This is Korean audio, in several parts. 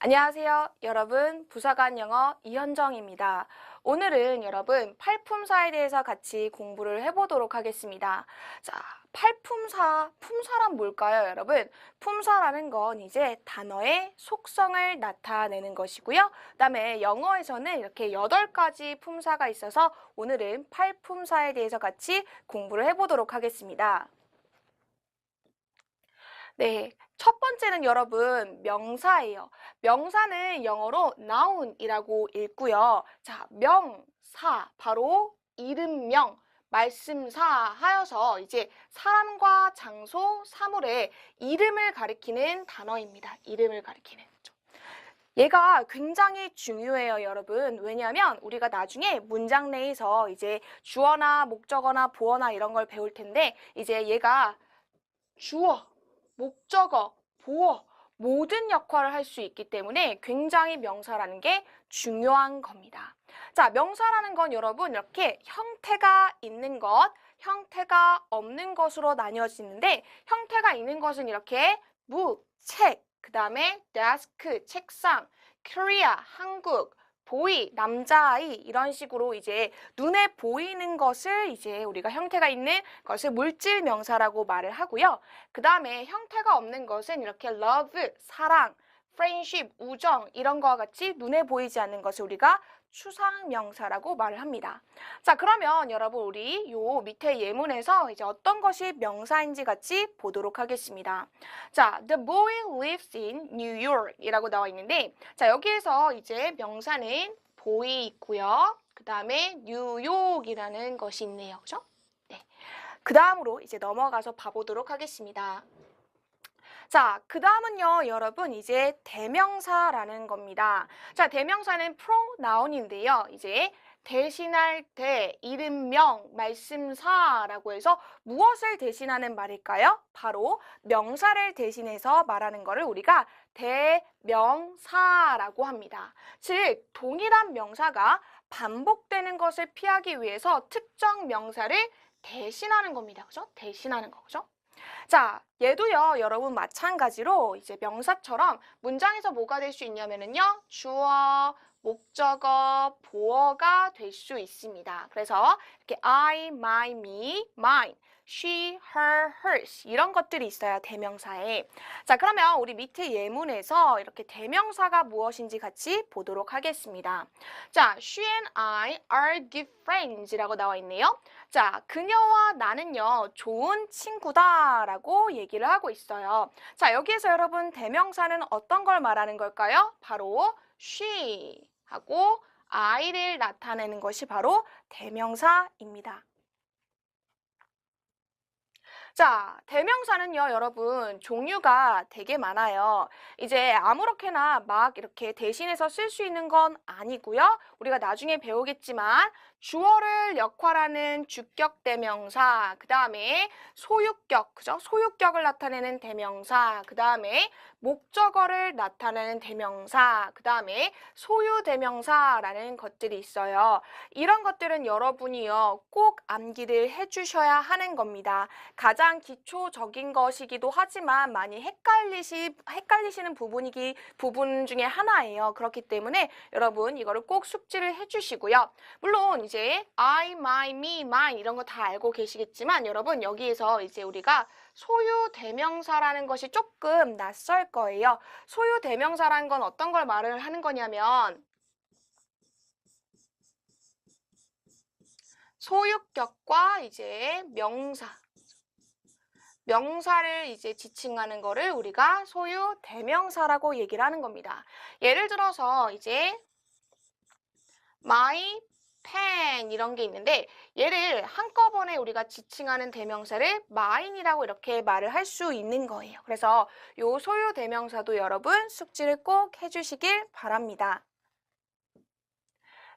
안녕하세요. 여러분, 부사관 영어 이현정입니다. 오늘은 여러분 팔품사에 대해서 같이 공부를 해보도록 하겠습니다. 자, 팔품사, 품사란 뭘까요, 여러분? 품사라는 건 이제 단어의 속성을 나타내는 것이고요. 그다음에 영어에서는 이렇게 8가지 품사가 있어서 오늘은 팔품사에 대해서 같이 공부를 해보도록 하겠습니다. 네, 첫 번째는 여러분 명사예요. 명사는 영어로 noun이라고 읽고요. 자, 명사, 바로 이름명, 말씀사 하여서 이제 사람과 장소, 사물의 이름을 가리키는 단어입니다. 이름을 가리키는. 얘가 굉장히 중요해요, 여러분. 왜냐하면 우리가 나중에 문장 내에서 이제 주어나 목적어나 보어나 이런 걸 배울 텐데 이제 얘가 주어, 목적어, 보어 모든 역할을 할 수 있기 때문에 굉장히 명사라는 게 중요한 겁니다. 자, 명사라는 건 여러분 이렇게 형태가 있는 것, 형태가 없는 것으로 나뉘어지는데 형태가 있는 것은 이렇게 무, 책, 그 다음에 desk, 책상, Korea, 한국, 보이, 남자아이 이런 식으로 이제 눈에 보이는 것을 이제 우리가 형태가 있는 것을 물질 명사라고 말을 하고요. 그 다음에 형태가 없는 것은 이렇게 love, 사랑, friendship, 우정 이런 거와 같이 눈에 보이지 않는 것을 우리가 추상 명사라고 말을 합니다. 자, 그러면 여러분 우리 요 밑에 예문에서 이제 어떤 것이 명사인지 같이 보도록 하겠습니다. 자, the boy lives in New York 이라고 나와 있는데 자, 여기에서 이제 명사는 boy 있고요. 그 다음에 뉴욕이라는 것이 있네요. 그죠? 네. 그 다음으로 이제 넘어가서 봐보도록 하겠습니다. 자, 그 다음은요, 여러분, 이제 대명사라는 겁니다. 자, 대명사는 pronoun인데요. 이제 대신할 대, 이름명, 말씀사라고 해서 무엇을 대신하는 말일까요? 바로 명사를 대신해서 말하는 거를 우리가 대명사라고 합니다. 즉, 동일한 명사가 반복되는 것을 피하기 위해서 특정 명사를 대신하는 겁니다. 그죠? 대신하는 거죠. 자, 얘도요, 여러분 마찬가지로 이제 명사처럼 문장에서 뭐가 될 수 있냐면은요, 주어, 목적어, 보어가 될 수 있습니다. 그래서 이렇게 I, my, me, mine, she, her, hers 이런 것들이 있어요, 대명사에. 자, 그러면 우리 밑에 예문에서 이렇게 대명사가 무엇인지 같이 보도록 하겠습니다. 자, she and I are good friends이라고 나와 있네요. 자, 그녀와 나는요, 좋은 친구다라고 얘기를 하고 있어요. 자, 여기에서 여러분 대명사는 어떤 걸 말하는 걸까요? 바로 she 하고 I를 나타내는 것이 바로 대명사입니다. 자, 대명사는요, 여러분, 종류가 되게 많아요. 이제 아무렇게나 막 이렇게 대신해서 쓸 수 있는 건 아니고요. 우리가 나중에 배우겠지만, 주어를 역할하는 주격 대명사, 그 다음에 소유격, 그죠? 소유격을 나타내는 대명사, 그 다음에 목적어를 나타내는 대명사, 그 다음에 소유 대명사라는 것들이 있어요. 이런 것들은 여러분이요, 꼭 암기를 해주셔야 하는 겁니다. 가장 기초적인 것이기도 하지만 많이 헷갈리시는 부분 중에 하나예요. 그렇기 때문에 여러분 이거를 꼭 숙지를 해주시고요. 물론 이제 I, my, me, mine 이런 거 다 알고 계시겠지만 여러분 여기에서 이제 우리가 소유 대명사라는 것이 조금 낯설 거예요. 소유 대명사라는 건 어떤 걸 말을 하는 거냐면 소유격과 이제 명사를 이제 지칭하는 거를 우리가 소유 대명사라고 얘기를 하는 겁니다. 예를 들어서 이제 my pen 이런 게 있는데 얘를 한꺼번에 우리가 지칭하는 대명사를 mine이라고 이렇게 말을 할 수 있는 거예요. 그래서 요 소유 대명사도 여러분 숙지를 꼭 해주시길 바랍니다.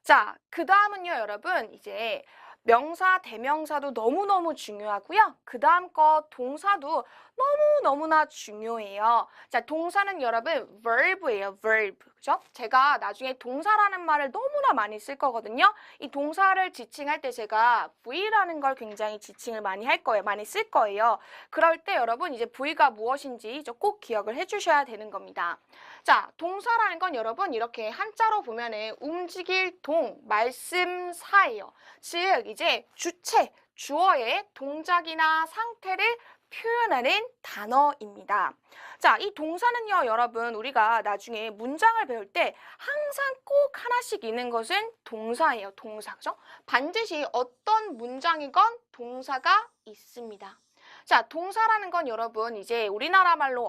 자, 그 다음은요, 여러분, 이제 명사, 대명사도 너무너무 중요하고요. 그 다음 거 동사도 너무너무나 중요해요. 자, 동사는 여러분 verb예요, verb. 그죠? 제가 나중에 동사라는 말을 너무나 많이 쓸 거거든요. 이 동사를 지칭할 때 제가 V라는 걸 굉장히 지칭을 많이 할 거예요. 많이 쓸 거예요. 그럴 때 여러분 이제 V가 무엇인지 꼭 기억을 해주셔야 되는 겁니다. 자, 동사라는 건 여러분 이렇게 한자로 보면은 움직일 동, 말씀사예요. 즉 이제 주체, 주어의 동작이나 상태를 표현하는 단어입니다. 자, 이 동사는요, 여러분 우리가 나중에 문장을 배울 때 항상 꼭 하나씩 있는 것은 동사예요. 동사, 그죠? 반드시 어떤 문장이건 동사가 있습니다. 자, 동사라는 건 여러분 이제 우리나라 말로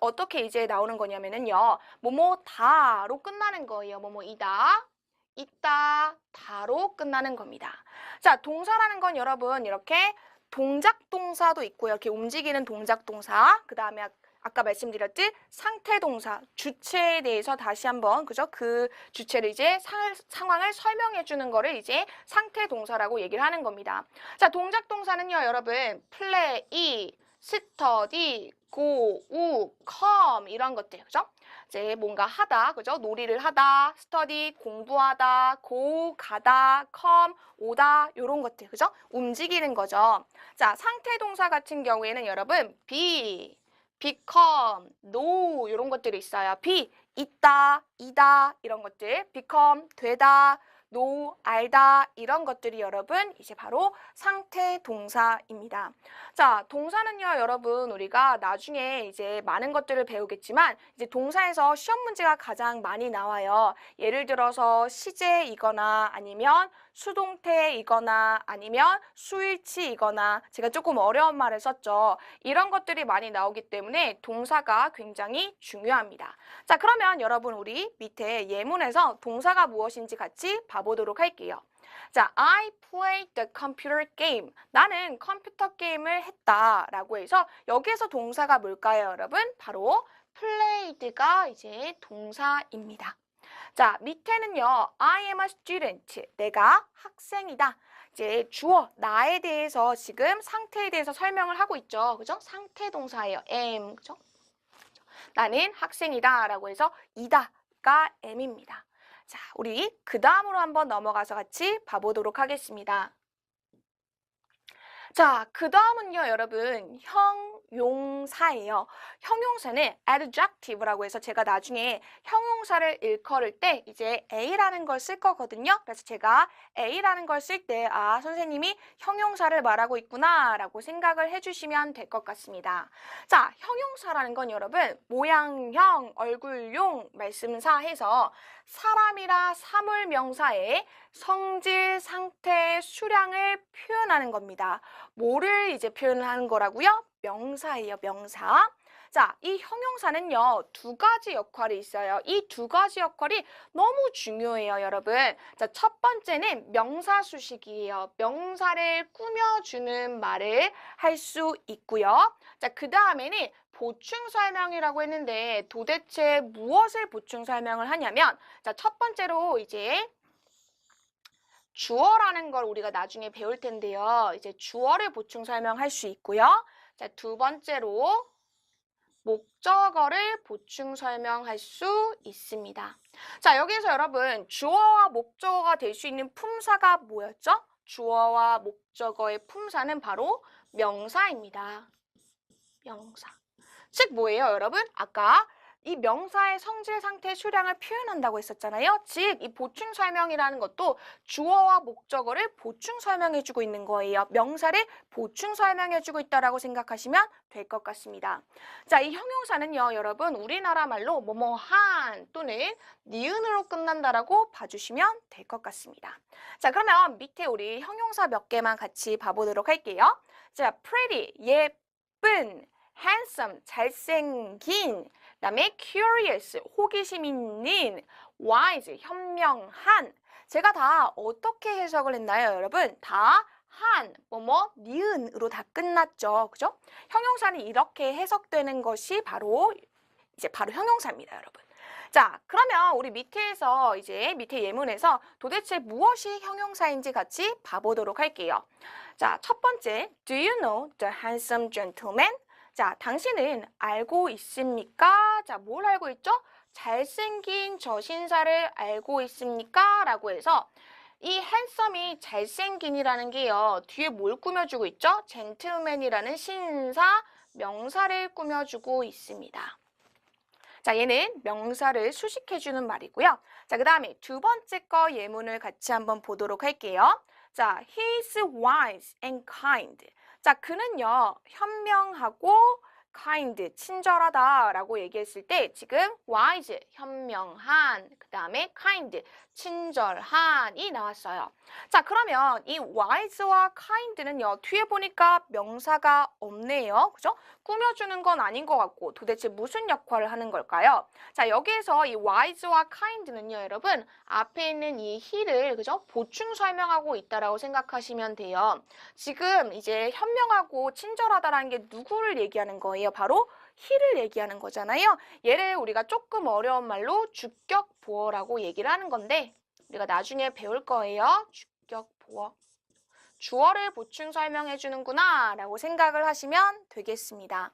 어떻게 이제 나오는 거냐면은요. 뭐뭐다로 끝나는 거예요. 뭐뭐이다, 있다, 다로 끝나는 겁니다. 자, 동사라는 건 여러분 이렇게 동작 동사도 있고요. 이렇게 움직이는 동작 동사. 그다음에 아까 말씀드렸듯 상태 동사, 주체에 대해서 다시 한번 그죠? 그 주체를 이제 상황을 설명해 주는 거를 이제 상태 동사라고 얘기를 하는 겁니다. 자, 동작 동사는요, 여러분. play, study, go, come 이런 것들, 그죠? 이제 뭔가 하다, 그죠? 놀이를 하다, study, 공부하다, go, 가다, come, 오다 이런 것들, 그죠? 움직이는 거죠. 자, 상태 동사 같은 경우에는 여러분 be, become, know 이런 것들이 있어요. be, 있다, 이다 이런 것들, become, 되다, know, 알다 이런 것들이 여러분 이제 바로 상태 동사입니다. 자, 동사는요, 여러분 우리가 나중에 이제 많은 것들을 배우겠지만 이제 동사에서 시험 문제가 가장 많이 나와요. 예를 들어서 시제이거나 아니면 수동태이거나 아니면 수일치이거나 제가 조금 어려운 말을 썼죠. 이런 것들이 많이 나오기 때문에 동사가 굉장히 중요합니다. 자, 그러면 여러분 우리 밑에 예문에서 동사가 무엇인지 같이 봐보도록 할게요. 자, I played the computer game. 나는 컴퓨터 게임을 했다라고 해서 여기에서 동사가 뭘까요, 여러분? 바로 played가 이제 동사입니다. 자, 밑에는요. I am a student. 내가 학생이다. 이제 주어, 나에 대해서 지금 상태에 대해서 설명을 하고 있죠. 그죠? 상태 동사예요. am. 그죠? 나는 학생이다. 라고 해서 이다가 am입니다. 자, 우리 그 다음으로 한번 넘어가서 같이 봐보도록 하겠습니다. 자, 그 다음은요, 여러분, 형용사예요. 형용사는 adjective라고 해서 제가 나중에 형용사를 일컬을 때 이제 A라는 걸 쓸 거거든요. 그래서 제가 A라는 걸 쓸 때, 아, 선생님이 형용사를 말하고 있구나, 라고 생각을 해주시면 될 것 같습니다. 자, 형용사라는 건 여러분, 모양형, 얼굴용, 말씀사 해서 사람이라 사물 명사의 성질, 상태, 수량을 표현하는 겁니다. 뭐를 이제 표현하는 거라고요? 명사예요, 명사. 자, 이 형용사는요, 두 가지 역할이 있어요. 이 두 가지 역할이 너무 중요해요, 여러분. 자, 첫 번째는 명사 수식이에요. 명사를 꾸며주는 말을 할 수 있고요. 자, 그 다음에는 보충 설명이라고 했는데 도대체 무엇을 보충 설명을 하냐면, 자, 첫 번째로 이제 주어라는 걸 우리가 나중에 배울 텐데요. 이제 주어를 보충 설명할 수 있고요. 자, 두 번째로 목적어를 보충 설명할 수 있습니다. 자, 여기서 여러분 주어와 목적어가 될 수 있는 품사가 뭐였죠? 주어와 목적어의 품사는 바로 명사입니다. 명사. 즉 뭐예요, 여러분? 아까 이 명사의 성질, 상태, 수량을 표현한다고 했었잖아요. 즉, 이 보충 설명이라는 것도 주어와 목적어를 보충 설명해주고 있는 거예요. 명사를 보충 설명해주고 있다라고 생각하시면 될 것 같습니다. 자, 이 형용사는요, 여러분, 우리나라 말로 뭐뭐한 또는 니은으로 끝난다라고 봐주시면 될 것 같습니다. 자, 그러면 밑에 우리 형용사 몇 개만 같이 봐보도록 할게요. 자, pretty, 예쁜, handsome, 잘생긴, 그다음에 curious, 호기심 있는, wise, 현명한. 제가 다 어떻게 해석을 했나요, 여러분? 다 한, 뭐뭐, 니은으로 다 끝났죠. 그죠? 형용사는 이렇게 해석되는 것이 바로 형용사입니다, 여러분. 자, 그러면 우리 밑에서 이제 밑에 예문에서 도대체 무엇이 형용사인지 같이 봐보도록 할게요. 자, 첫 번째, do you know the handsome gentleman? 자, 당신은 알고 있습니까? 자, 뭘 알고 있죠? 잘생긴 저 신사를 알고 있습니까? 라고 해서 이 handsome이 잘생긴이라는 게요. 뒤에 뭘 꾸며주고 있죠? gentleman이라는 신사, 명사를 꾸며주고 있습니다. 자, 얘는 명사를 수식해주는 말이고요. 자, 그 다음에 두 번째 거 예문을 같이 한번 보도록 할게요. 자, he is wise and kind. 자, 그는요, 현명하고 kind, 친절하다라고 얘기했을 때 지금 wise, 현명한, 그 다음에 kind, 친절한이 나왔어요. 자, 그러면 이 wise와 kind는요, 뒤에 보니까 명사가 없네요. 그죠? 꾸며주는 건 아닌 것 같고 도대체 무슨 역할을 하는 걸까요? 자, 여기에서 이 wise와 kind는요, 여러분, 앞에 있는 이 he를, 그죠? 보충 설명하고 있다라고 생각하시면 돼요. 지금 이제 현명하고 친절하다라는 게 누구를 얘기하는 거예요? 바로 he를 얘기하는 거잖아요. 얘를 우리가 조금 어려운 말로 주격보어라고 얘기를 하는 건데 우리가 나중에 배울 거예요. 주격보어. 주어를 보충 설명해 주는구나 라고 생각을 하시면 되겠습니다.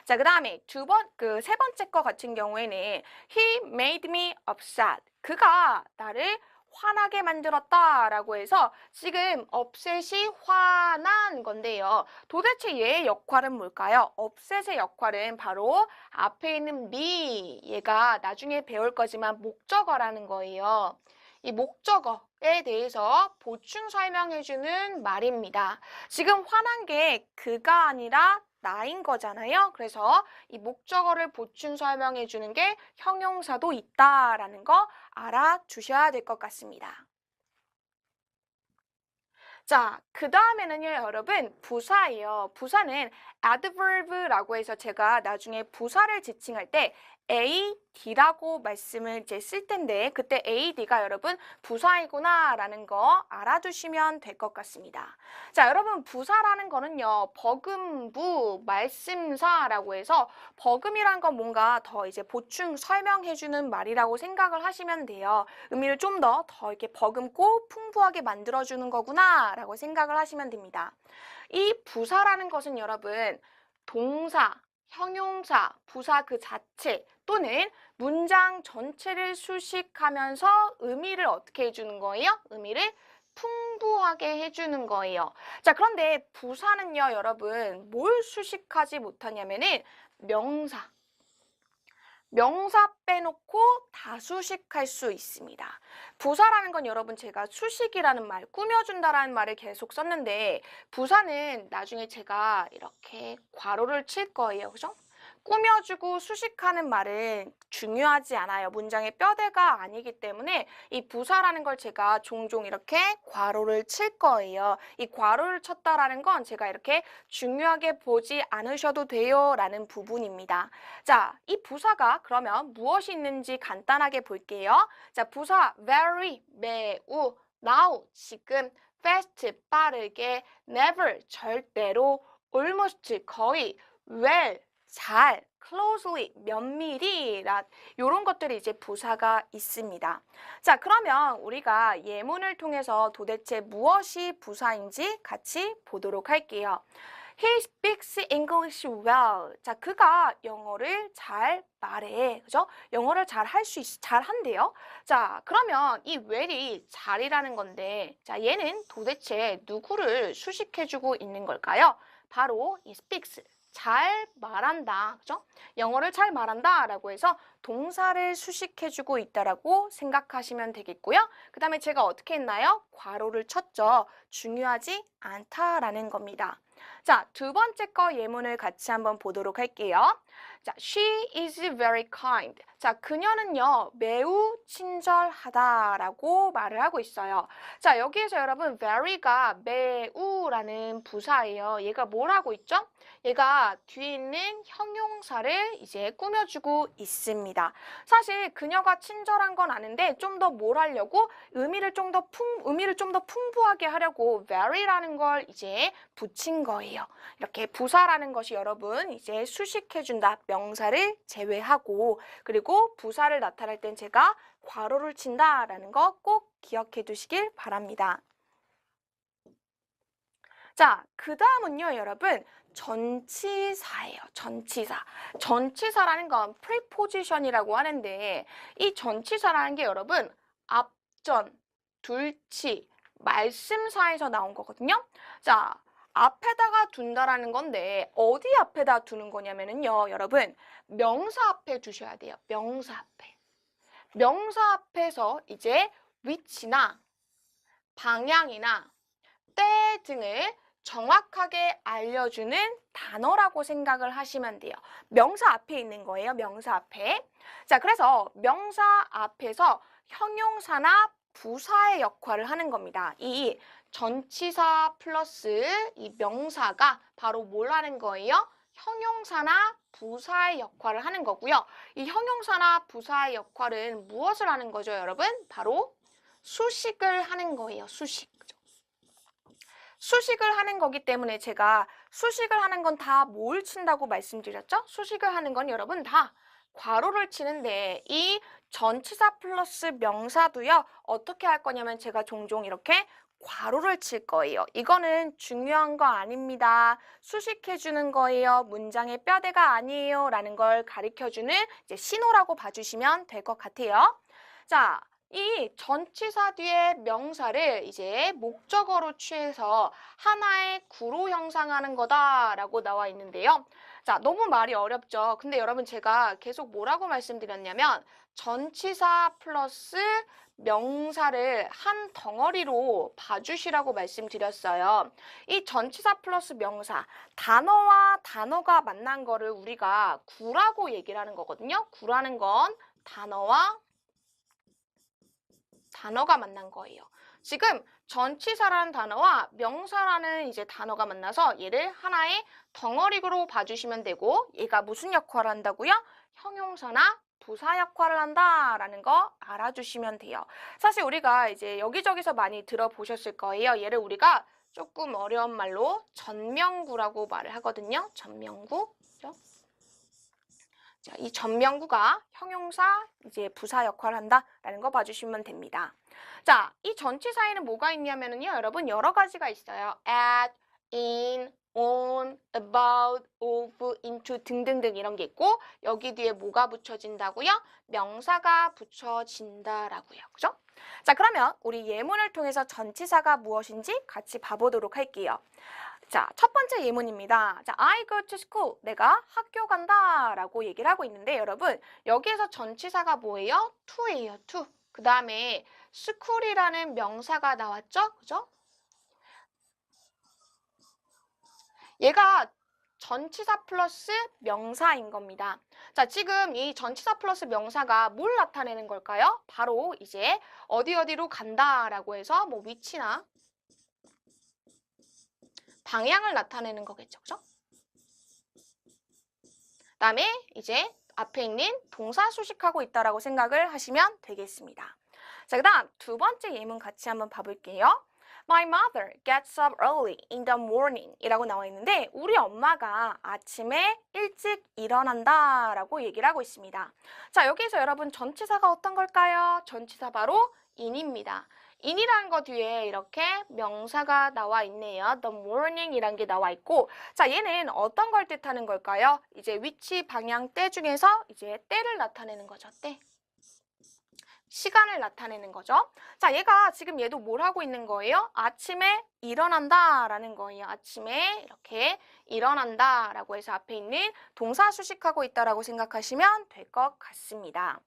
자, 그 다음에 세 번째 거 같은 경우에는 He made me upset. 그가 나를 화나게 만들었다 라고 해서 지금 upset이 화난 건데요. 도대체 얘의 역할은 뭘까요? upset의 역할은 바로 앞에 있는 me, 얘가 나중에 배울 거지만 목적어라는 거예요. 이 목적어에 대해서 보충 설명해주는 말입니다. 지금 화난 게 그가 아니라 나인 거잖아요. 그래서 이 목적어를 보충 설명해 주는 게 형용사도 있다라는 거 알아주셔야 될 것 같습니다. 자, 그 다음에는요, 여러분, 부사예요. 부사는 adverb라고 해서 제가 나중에 부사를 지칭할 때 AD라고 말씀을 이제 쓸 텐데 그때 AD가 여러분 부사이구나 라는 거 알아두시면 될 것 같습니다. 자, 여러분 부사라는 거는요, 버금부, 말씀사라고 해서 버금이란 건 뭔가 더 이제 보충 설명해주는 말이라고 생각을 하시면 돼요. 의미를 좀 더 이렇게 버금고 풍부하게 만들어주는 거구나 라고 생각을 하시면 됩니다. 이 부사라는 것은 여러분 동사, 형용사, 부사 그 자체 또는 문장 전체를 수식하면서 의미를 어떻게 해주는 거예요? 의미를 풍부하게 해주는 거예요. 자, 그런데 부사는요, 여러분 뭘 수식하지 못하냐면은 명사. 명사 빼놓고 다 수식할 수 있습니다. 부사라는 건 여러분 제가 수식이라는 말, 꾸며준다라는 말을 계속 썼는데 부사는 나중에 제가 이렇게 괄호를 칠 거예요. 그죠? 꾸며주고 수식하는 말은 중요하지 않아요. 문장의 뼈대가 아니기 때문에 이 부사라는 걸 제가 종종 이렇게 괄호를 칠 거예요. 이 괄호를 쳤다라는 건 제가 이렇게 중요하게 보지 않으셔도 돼요 라는 부분입니다. 자, 이 부사가 그러면 무엇이 있는지 간단하게 볼게요. 자, 부사 very, 매우, now, 지금, fast, 빠르게, never, 절대로, almost, 거의, well, 잘, closely, 면밀히, 이런 것들이 이제 부사가 있습니다. 자, 그러면 우리가 예문을 통해서 도대체 무엇이 부사인지 같이 보도록 할게요. He speaks English well. 자, 그가 영어를 잘 말해. 그죠? 영어를 잘 한대요. 자, 그러면 이 well이 잘이라는 건데, 자, 얘는 도대체 누구를 수식해주고 있는 걸까요? 바로 이 speaks. 잘 말한다. 그죠? 영어를 잘 말한다 라고 해서 동사를 수식해주고 있다라고 생각하시면 되겠고요. 그 다음에 제가 어떻게 했나요? 괄호를 쳤죠. 중요하지 않다라는 겁니다. 자, 두 번째 거 예문을 같이 한번 보도록 할게요. 자, she is very kind. 자, 그녀는요, 매우 친절하다라고 말을 하고 있어요. 자, 여기에서 여러분, very가 매우라는 부사예요. 얘가 뭘 하고 있죠? 얘가 뒤에 있는 형용사를 이제 꾸며주고 있습니다. 사실 그녀가 친절한 건 아는데 좀 더 뭘 하려고 의미를 좀 더 풍부하게 하려고 very라는 걸 이제 붙인 거예요. 이렇게 부사라는 것이 여러분 이제 수식해준다. 명사를 제외하고 그리고 부사를 나타낼 땐 제가 괄호를 친다라는 거 꼭 기억해 두시길 바랍니다. 자, 그 다음은요, 여러분. 전치사예요. 전치사. 전치사라는 건 preposition이라고 하는데 이 전치사라는 게 여러분 앞전, 둘치, 말씀사에서 나온 거거든요. 자, 앞에다가 둔다라는 건데 어디 앞에다 두는 거냐면은요, 여러분 명사 앞에 두셔야 돼요. 명사 앞에. 명사 앞에서 이제 위치나 방향이나 때 등을 정확하게 알려주는 단어라고 생각을 하시면 돼요. 명사 앞에 있는 거예요. 명사 앞에. 자, 그래서 명사 앞에서 형용사나 부사의 역할을 하는 겁니다. 이 전치사 플러스 이 명사가 바로 뭘 하는 거예요? 형용사나 부사의 역할을 하는 거고요. 이 형용사나 부사의 역할은 무엇을 하는 거죠, 여러분? 바로 수식을 하는 거예요. 수식. 수식을 하는 거기 때문에 제가 수식을 하는 건 다 뭘 친다고 말씀드렸죠? 수식을 하는 건 여러분 다 괄호를 치는데 이 전치사 플러스 명사도요. 어떻게 할 거냐면 제가 종종 이렇게 괄호를 칠 거예요. 이거는 중요한 거 아닙니다. 수식해 주는 거예요. 문장의 뼈대가 아니에요. 라는 걸 가르쳐 주는 이제 신호라고 봐주시면 될 것 같아요. 자, 이 전치사 뒤에 명사를 이제 목적어로 취해서 하나의 구로 형상하는 거다라고 나와 있는데요. 자, 너무 말이 어렵죠. 근데 여러분 제가 계속 뭐라고 말씀드렸냐면 전치사 플러스 명사를 한 덩어리로 봐주시라고 말씀드렸어요. 이 전치사 플러스 명사, 단어와 단어가 만난 거를 우리가 구라고 얘기를 하는 거거든요. 구라는 건 단어가 만난 거예요. 지금 전치사라는 단어와 명사라는 이제 단어가 만나서 얘를 하나의 덩어리로 봐주시면 되고 얘가 무슨 역할을 한다고요? 형용사나 부사 역할을 한다라는 거 알아주시면 돼요. 사실 우리가 이제 여기저기서 많이 들어보셨을 거예요. 얘를 우리가 조금 어려운 말로 전명구라고 말을 하거든요. 전명구. 그죠? 자, 이 전명구가 형용사, 이제 부사 역할을 한다라는 거 봐주시면 됩니다. 자, 이 전치사에는 뭐가 있냐면요, 여러분 여러 가지가 있어요. at, in, on, about, of, into 등등등 이런 게 있고 여기 뒤에 뭐가 붙여진다고요? 명사가 붙여진다라고요. 그죠? 자, 그러면 우리 예문을 통해서 전치사가 무엇인지 같이 봐보도록 할게요. 자, 첫 번째 예문입니다. 자, I go to school. 내가 학교 간다 라고 얘기를 하고 있는데 여러분 여기에서 전치사가 뭐예요? to예요. to. 그 다음에 school이라는 명사가 나왔죠? 그죠? 얘가 전치사 플러스 명사인 겁니다. 자, 지금 이 전치사 플러스 명사가 뭘 나타내는 걸까요? 바로 이제 어디로 간다라고 해서 뭐 위치나 방향을 나타내는 거겠죠. 그죠? 그다음에 이제 앞에 있는 동사 수식하고 있다라고 생각을 하시면 되겠습니다. 자, 그다음 두 번째 예문 같이 한번 봐볼게요. My mother gets up early in the morning 이라고 나와 있는데 우리 엄마가 아침에 일찍 일어난다 라고 얘기를 하고 있습니다. 자, 여기서 여러분 전치사가 어떤 걸까요? 전치사 바로 in입니다. in이라는 거 뒤에 이렇게 명사가 나와 있네요. The morning 이란 게 나와 있고 자, 얘는 어떤 걸 뜻하는 걸까요? 이제 위치, 방향, 때 중에서 이제 때를 나타내는 거죠. 때. 시간을 나타내는 거죠. 자, 얘가 지금 얘도 뭘 하고 있는 거예요? 아침에 일어난다 라는 거예요. 아침에 이렇게 일어난다 라고 해서 앞에 있는 동사 수식하고 있다라고 생각하시면 될 것 같습니다.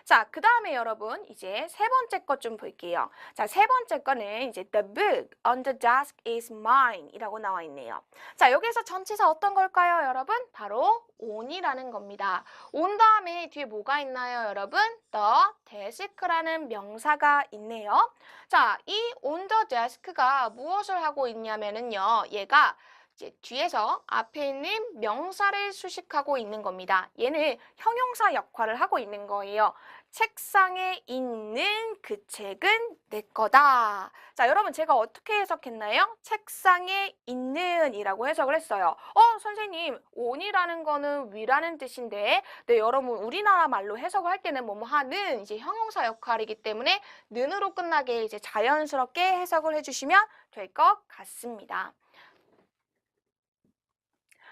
자, 그 다음에 여러분 이제 세 번째 것 좀 볼게요. 자, 세 번째 거는 이제 the book on the desk is mine 이라고 나와 있네요. 자, 여기서 전치사 어떤 걸까요, 여러분? 바로 on이라는 겁니다. on 다음에 뒤에 뭐가 있나요, 여러분? the desk라는 명사가 있네요. 자, 이 on the desk가 무엇을 하고 있냐면은요, 얘가 이제 뒤에서 앞에 있는 명사를 수식하고 있는 겁니다. 얘는 형용사 역할을 하고 있는 거예요. 책상에 있는 그 책은 내 거다. 자, 여러분 제가 어떻게 해석했나요? 책상에 있는 이라고 해석을 했어요. 선생님, on이라는 거는 위라는 뜻인데 네, 여러분 우리나라 말로 해석을 할 때는 뭐뭐 하는 이제 형용사 역할이기 때문에 는으로 끝나게 이제 자연스럽게 해석을 해주시면 될 것 같습니다.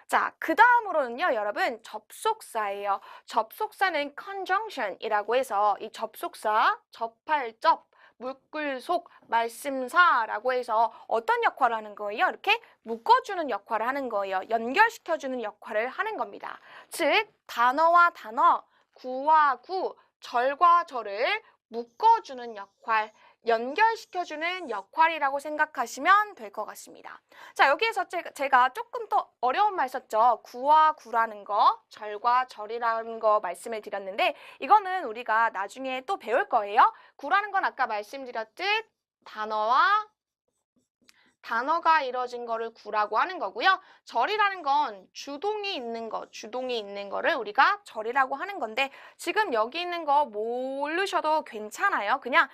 자, 그 다음으로는요, 여러분, 접속사예요. 접속사는 conjunction이라고 해서 이 접속사, 접할 접, 물글 속, 말씀사라고 해서 어떤 역할을 하는 거예요? 이렇게 묶어주는 역할을 하는 거예요. 연결시켜주는 역할을 하는 겁니다. 즉, 단어와 단어, 구와 구, 절과 절을 묶어주는 역할, 연결시켜주는 역할이라고 생각하시면 될 것 같습니다. 자, 여기에서 제가 조금 더 어려운 말 썼죠. 구와 구라는 거, 절과 절이라는 거 말씀을 드렸는데 이거는 우리가 나중에 또 배울 거예요. 구라는 건 아까 말씀드렸듯 단어가 이루어진 거를 구라고 하는 거고요. 절이라는 건 주동이 있는 거를 우리가 절이라고 하는 건데 지금 여기 있는 거 모르셔도 괜찮아요. 그냥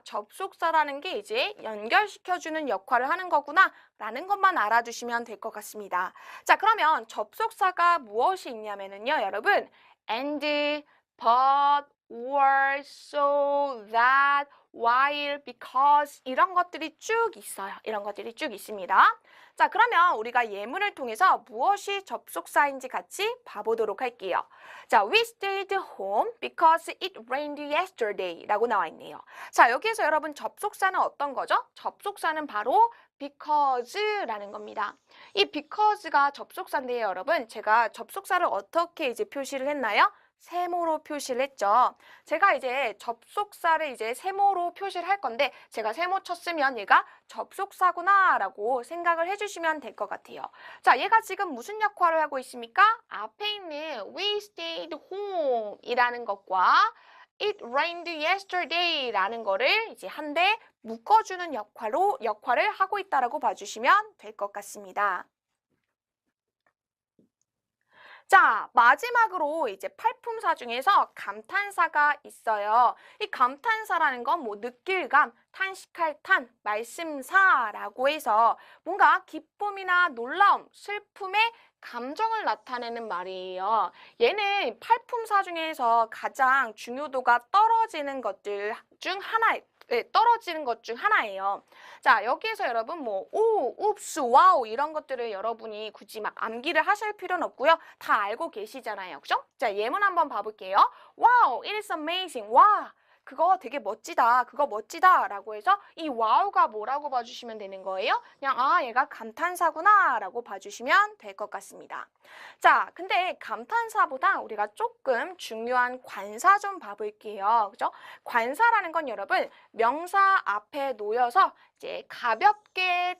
접속사라는 게 이제 연결시켜주는 역할을 하는 거구나 라는 것만 알아두시면 될 것 같습니다. 자, 그러면 접속사가 무엇이 있냐면요, 여러분 and, but, or, so, that, while, because 이런 것들이 쭉 있어요. 이런 것들이 쭉 있습니다. 자, 그러면 우리가 예문을 통해서 무엇이 접속사인지 같이 봐보도록 할게요. 자, we stayed home because it rained yesterday 라고 나와 있네요. 자, 여기에서 여러분 접속사는 어떤 거죠? 접속사는 바로 because라는 겁니다. 이 because가 접속사인데요, 여러분. 제가 접속사를 어떻게 이제 표시를 했나요? 세모로 표시를 했죠. 제가 이제 접속사를 이제 세모로 표시를 할 건데 제가 세모 쳤으면 얘가 접속사구나 라고 생각을 해주시면 될 것 같아요. 자, 얘가 지금 무슨 역할을 하고 있습니까? 앞에 있는 we stayed home 이라는 것과 it rained yesterday 라는 거를 이제 한데 묶어주는 역할을 하고 있다라고 봐주시면 될 것 같습니다. 자, 마지막으로 이제 팔품사 중에서 감탄사가 있어요. 이 감탄사라는 건 뭐 느낄감, 탄식할 탄, 말씀사라고 해서 뭔가 기쁨이나 놀라움, 슬픔의 감정을 나타내는 말이에요. 얘는 팔품사 중에서 가장 중요도가 떨어지는 것들 중 하나예요. 자, 여기에서 여러분 뭐 오, 웁스, 와우 이런 것들을 여러분이 굳이 막 암기를 하실 필요는 없고요. 다 알고 계시잖아요. 그죠? 자, 예문 한번 봐볼게요. 와우, it is amazing. 와, 그거 되게 멋지다. 그거 멋지다. 라고 해서 이 와우가 뭐라고 봐주시면 되는 거예요? 그냥 얘가 감탄사구나 라고 봐주시면 될 것 같습니다. 자, 근데 감탄사보다 우리가 조금 중요한 관사 좀 봐볼게요. 그죠? 관사라는 건 여러분 명사 앞에 놓여서 이제 가볍게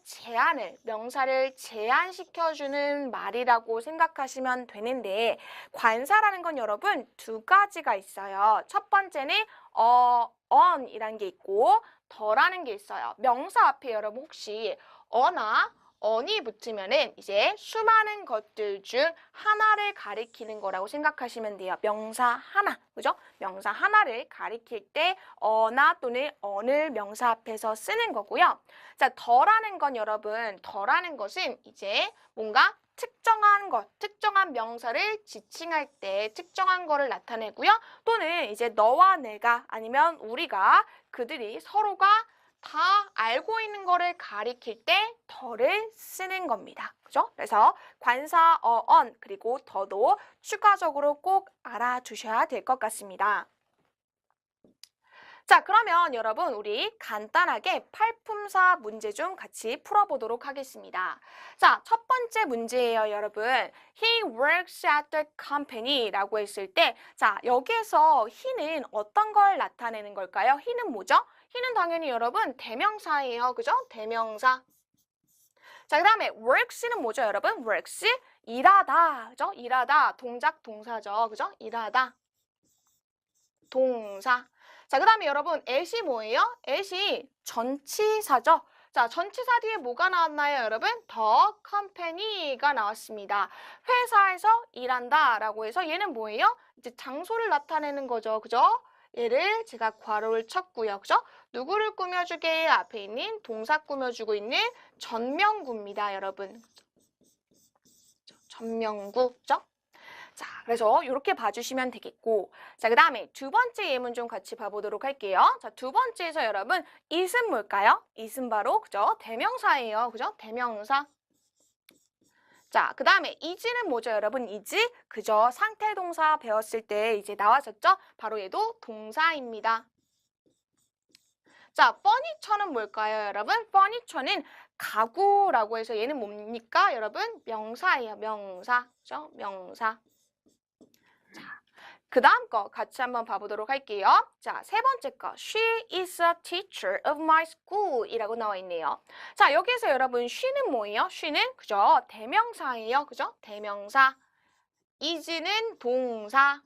명사를 제한시켜주는 말이라고 생각하시면 되는데 관사라는 건 여러분 두 가지가 있어요. 첫 번째는 on이라는 게 있고 더라는 게 있어요. 명사 앞에 여러분 혹시 어나 on이 붙으면은 이제 수많은 것들 중 하나를 가리키는 거라고 생각하시면 돼요. 명사 하나, 그죠? 명사 하나를 가리킬 때 어나 또는 on을 명사 앞에서 쓰는 거고요. 자, 더라는 건 여러분, 더라는 것은 이제 뭔가 특정한 명사를 지칭할 때 특정한 거를 나타내고요. 또는 이제 너와 내가 아니면 우리가 그들이 서로가 다 알고 있는 거를 가리킬 때 더를 쓰는 겁니다. 그죠? 그래서 관사 on 그리고 더도 추가적으로 꼭 알아두셔야 될 것 같습니다. 자, 그러면 여러분 우리 간단하게 팔품사 문제 좀 같이 풀어보도록 하겠습니다. 자, 첫 번째 문제예요, 여러분. He works at the company 라고 했을 때 자, 여기에서 he는 어떤 걸 나타내는 걸까요? he는 뭐죠? he는 당연히 여러분 대명사예요. 그죠? 대명사. 자, 그 다음에 works는 뭐죠, 여러분? works, 일하다. 그죠? 일하다. 동작 동사죠. 그죠? 일하다. 동사. 자, 그 다음에 여러분 at이 뭐예요? at이 전치사죠. 자, 전치사 뒤에 뭐가 나왔나요, 여러분? the company가 나왔습니다. 회사에서 일한다 라고 해서 얘는 뭐예요? 이제 장소를 나타내는 거죠. 그죠? 얘를 제가 괄호를 쳤고요. 그죠? 누구를 꾸며주게 앞에 있는 동사 꾸며주고 있는 전명구입니다, 여러분. 전명구. 그죠? 자, 그래서 이렇게 봐주시면 되겠고 자, 그 다음에 두 번째 예문 좀 같이 봐보도록 할게요. 자, 두 번째에서 여러분 it은 뭘까요? it은 바로 그죠? 대명사예요. 그죠? 대명사. 자, 그 다음에 is는 뭐죠, 여러분? is 그죠? 상태 동사 배웠을 때 이제 나왔었죠? 바로 얘도 동사입니다. 자, furniture는 뭘까요, 여러분? furniture는 가구라고 해서 얘는 뭡니까, 여러분? 명사예요, 명사. 그죠? 명사. 그 다음 거 같이 한번 봐보도록 할게요. 자, 세 번째 거. She is a teacher of my school 이라고 나와 있네요. 자, 여기에서 여러분 she는 뭐예요? she는 그죠? 대명사예요. 그죠? 대명사. is는 동사.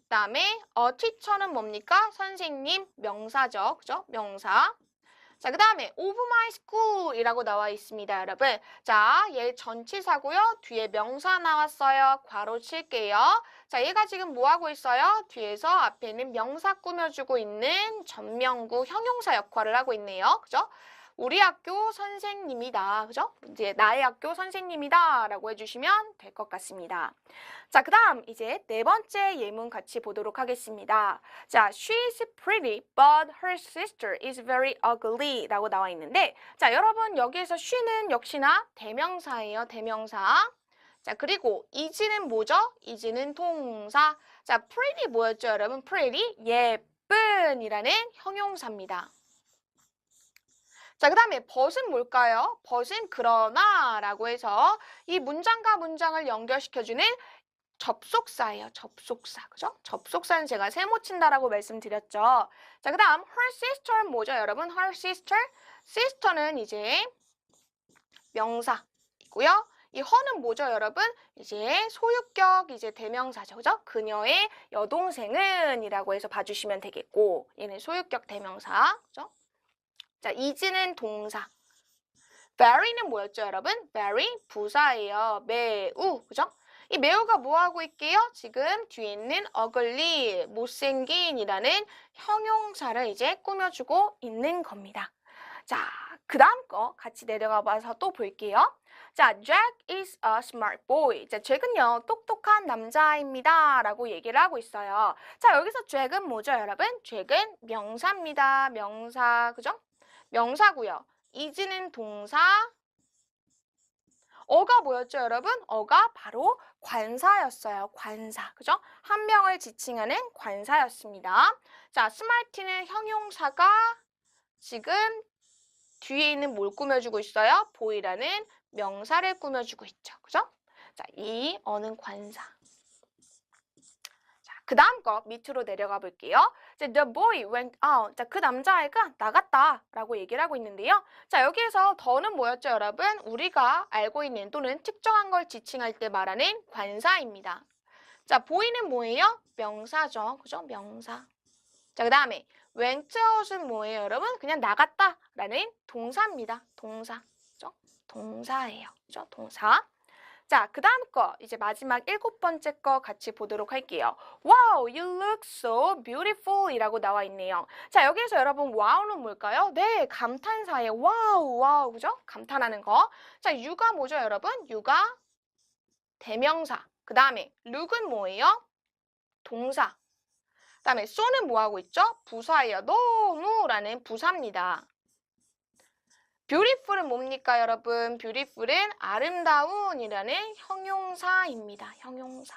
그다음에 teacher는 뭡니까? 선생님, 명사죠. 그죠? 명사. 자, 그 다음에 of my school이라고 나와 있습니다, 여러분. 자, 얘 전치사고요. 뒤에 명사 나왔어요. 괄호 칠게요. 자, 얘가 지금 뭐 하고 있어요? 뒤에서 앞에는 명사 꾸며주고 있는 전명구 형용사 역할을 하고 있네요. 그죠? 우리 학교 선생님이다. 그죠? 이제 나의 학교 선생님이다. 라고 해주시면 될 것 같습니다. 자, 그 다음 이제 네 번째 예문 같이 보도록 하겠습니다. 자, she's pretty, but her sister is very ugly 라고 나와 있는데, 자, 여러분 여기에서 she는 역시나 대명사예요, 대명사. 자, 그리고 is는 뭐죠? is는 동사. 자, pretty 뭐였죠, 여러분? pretty, 예쁜이라는 형용사입니다. 자, 그 다음에 but은 뭘까요? but은 그러나 라고 해서 이 문장과 문장을 연결시켜주는 접속사예요. 접속사. 그죠? 접속사는 제가 세모 친다라고 말씀드렸죠. 자, 그 다음 her sister는 뭐죠, 여러분? her sister. sister는 이제 명사이고요. 이 her는 뭐죠, 여러분? 이제 소유격 이제 대명사죠. 그죠? 그녀의 여동생은 이라고 해서 봐주시면 되겠고, 얘는 소유격 대명사. 그죠? 자, is는 동사. very는 뭐였죠, 여러분? very 부사예요. 매우. 그죠? 이 매우가 뭐 하고 있게요? 지금 뒤에 있는 ugly, 못생긴이라는 형용사를 이제 꾸며주고 있는 겁니다. 자, 그 다음 거 같이 내려가 봐서 또 볼게요. 자, Jack is a smart boy. 자, 잭은요, 똑똑한 남자입니다. 라고 얘기를 하고 있어요. 자, 여기서 잭은 뭐죠, 여러분? 잭은 명사입니다. 명사, 그죠? 명사고요. is는 동사. 어가 뭐였죠, 여러분? 어가 바로 관사였어요. 관사. 그죠? 한 명을 지칭하는 관사였습니다. 자, 스마트는 형용사가 지금 뒤에 있는 뭘 꾸며주고 있어요? 보이라는 명사를 꾸며주고 있죠. 그죠? 자, 이 어는 관사. 그 다음 거 밑으로 내려가 볼게요. The boy went out. 자, 그 남자아이가 나갔다 라고 얘기를 하고 있는데요. 자, 여기에서 더는 뭐였죠, 여러분? 우리가 알고 있는 또는 특정한 걸 지칭할 때 말하는 관사입니다. 자, boy는 뭐예요? 명사죠. 그죠? 명사. 자, 그 다음에 went out은 뭐예요, 여러분? 그냥 나갔다 라는 동사입니다. 동사. 그죠? 동사예요. 그죠? 동사. 자, 그 다음 거, 이제 마지막 일곱 번째 거 같이 보도록 할게요. Wow, you look so beautiful 이라고 나와 있네요. 자, 여기에서 여러분, wow는 뭘까요? 네, 감탄사예요. wow, wow, 그죠? 감탄하는 거. 자, you가 뭐죠, 여러분? you가 대명사. 그 다음에 look은 뭐예요? 동사. 그 다음에 so는 뭐하고 있죠? 부사예요. 너무라는 부사입니다. beautiful은 뭡니까, 여러분? beautiful은 아름다운이라는 형용사입니다. 형용사.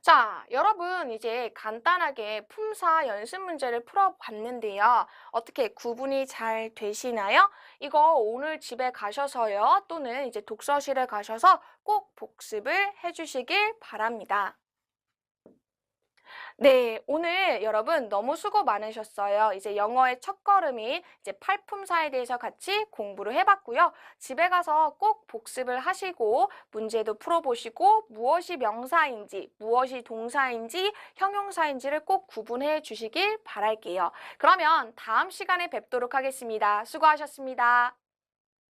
자, 여러분 이제 간단하게 품사 연습 문제를 풀어봤는데요. 어떻게 구분이 잘 되시나요? 이거 오늘 집에 가셔서요. 또는 이제 독서실에 가셔서 꼭 복습을 해주시길 바랍니다. 네, 오늘 여러분 너무 수고 많으셨어요. 이제 영어의 첫걸음인 이제 팔품사에 대해서 같이 공부를 해봤고요. 집에 가서 꼭 복습을 하시고 문제도 풀어보시고 무엇이 명사인지, 무엇이 동사인지, 형용사인지를 꼭 구분해 주시길 바랄게요. 그러면 다음 시간에 뵙도록 하겠습니다. 수고하셨습니다.